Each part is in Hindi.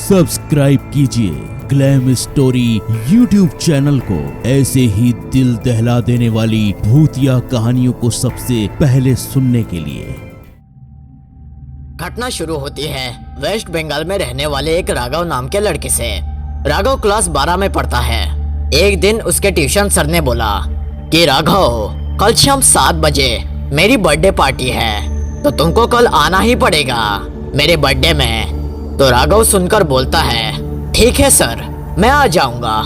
सब्सक्राइब कीजिए ग्लैम स्टोरी यूट्यूब चैनल को ऐसे ही दिल दहला देने वाली भूतिया कहानियों को सबसे पहले सुनने के लिए। घटना शुरू होती है वेस्ट बंगाल में रहने वाले एक राघव नाम के लड़के से। राघव क्लास 12 में पढ़ता है। एक दिन उसके ट्यूशन सर ने बोला कि राघव, कल शाम 7 बजे मेरी बर्थडे पार्टी है, तो तुमको कल आना ही पड़ेगा मेरे बर्थडे में। तो राघव सुनकर बोलता है, ठीक है सर, मैं आ जाऊंगा।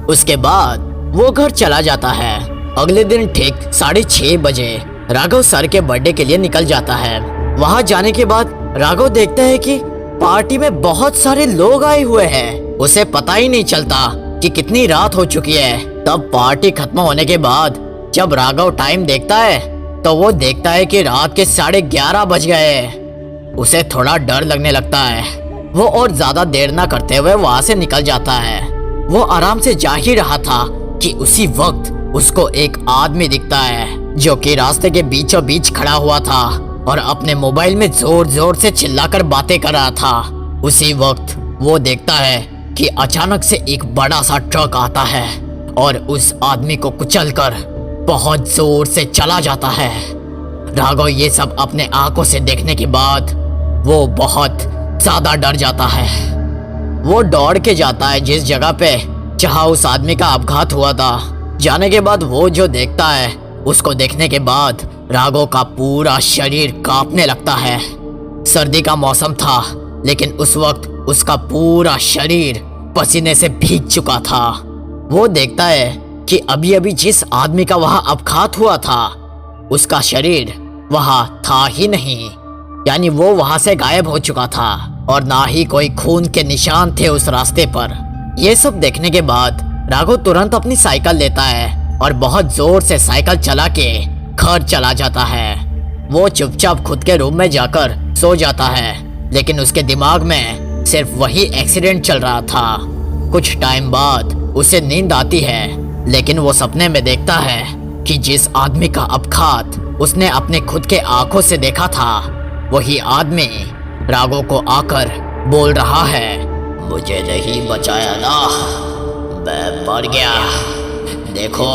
उसके बाद वो घर चला जाता है। अगले दिन ठीक 6:30 बजे राघव सर के बर्थडे के लिए निकल जाता है। वहां जाने के बाद राघव देखता है कि पार्टी में बहुत सारे लोग आए हुए हैं। उसे पता ही नहीं चलता कि कितनी रात हो चुकी है। तब पार्टी खत्म होने के बाद जब राघव टाइम देखता है तो वो देखता है कि रात के 11:30 बज गए। उसे थोड़ा डर लगने लगता है। वो और ज्यादा देर ना करते हुए वहां से निकल जाता है। वो आराम से जा ही रहा था कि उसी वक्त उसको एक आदमी दिखता है जो कि रास्ते के बीचों बीच खड़ा हुआ था और अपने मोबाइल में जोर जोर से चिल्लाकर बातें कर रहा था। उसी वक्त वो देखता है कि अचानक से एक बड़ा सा ट्रक आता है और उस आदमी को कुचलकर बहुत जोर से चला जाता है। राघव ये सब अपने आंखों से देखने के बाद वो बहुत ज्यादा डर जाता है। वो दौड़ के जाता है जिस जगह पे जहां उस आदमी का अपघात हुआ था। जाने के बाद वो जो देखता है, उसको देखने के बाद राघव का पूरा शरीर कांपने लगता है। सर्दी का मौसम था, लेकिन उस वक्त उसका पूरा शरीर पसीने से भीग चुका था। वो देखता है कि अभी अभी जिस आदमी का वहां अपघात हुआ था, उसका शरीर वहां था ही नहीं, यानी वो वहां से गायब हो चुका था और ना ही कोई खून के निशान थे उस रास्ते पर। ये सब देखने के बाद राघव तुरंत अपनी साइकिल लेता है और बहुत जोर से साइकिल चला के घर चला जाता है। वो चुपचाप खुद के रूम में जाकर सो जाता है, लेकिन उसके दिमाग में सिर्फ वही एक्सीडेंट चल रहा था। कुछ टाइम बाद उसे नींद आती है, लेकिन वो सपने में देखता है कि जिस आदमी का अपघात उसने अपने खुद के आंखों से देखा था, वही आदमी राघव को आकर बोल रहा है, मुझे नहीं बचाया ना, मैं मर गया, देखो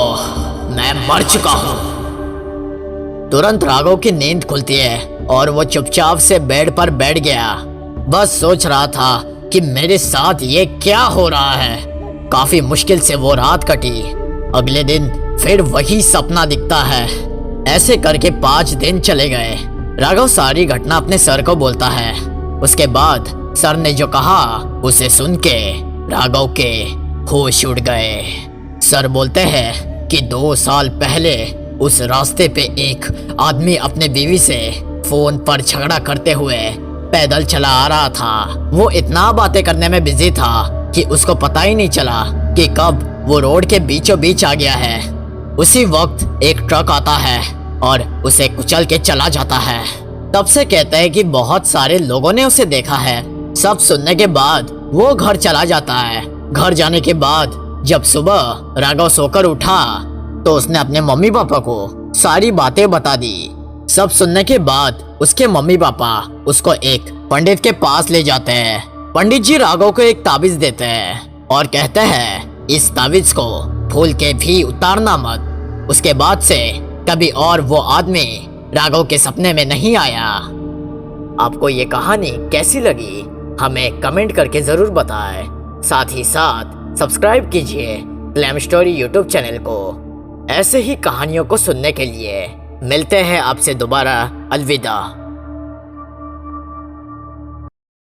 मैं मर चुका हूँ। तुरंत राघव की नींद खुलती है और वो चुपचाप से बेड पर बैठ गया। बस सोच रहा था कि मेरे साथ ये क्या हो रहा है। काफी मुश्किल से वो रात कटी। अगले दिन फिर वही सपना दिखता है। ऐसे करके 5 दिन चले गए। राघव सारी घटना अपने सर को बोलता है। उसके बाद सर ने जो कहा उसे सुन के राघव के होश उड़ गए। सर बोलते हैं कि 2 साल पहले उस रास्ते पे एक आदमी अपने बीवी से फोन पर झगड़ा करते हुए पैदल चला आ रहा था। वो इतना बातें करने में बिजी था कि उसको पता ही नहीं चला कि कब वो रोड के बीचों बीच आ गया है। उसी वक्त एक ट्रक आता है और उसे कुचल के चला जाता है। तब से कहते हैं कि बहुत सारे लोगों ने उसे देखा है। सब सुनने के बाद वो घर चला जाता है। घर जाने के बाद जब सुबह राघव सोकर उठा तो उसने अपने मम्मी पापा को सारी बातें बता दी। सब सुनने के बाद उसके मम्मी पापा उसको एक पंडित के पास ले जाते हैं। पंडित जी राघव को एक ताबीज देते हैं और कहते हैं, इस ताबीज को भूल के भी उतारना मत। उसके बाद से कभी और वो आदमी राघव के सपने में नहीं आया। आपको ये कहानी कैसी लगी हमें कमेंट करके जरूर बताएं। साथ ही साथ सब्सक्राइब कीजिए ग्लैम स्टोरी यूट्यूब चैनल को ऐसे ही कहानियों को सुनने के लिए। मिलते हैं आपसे दोबारा। अलविदा।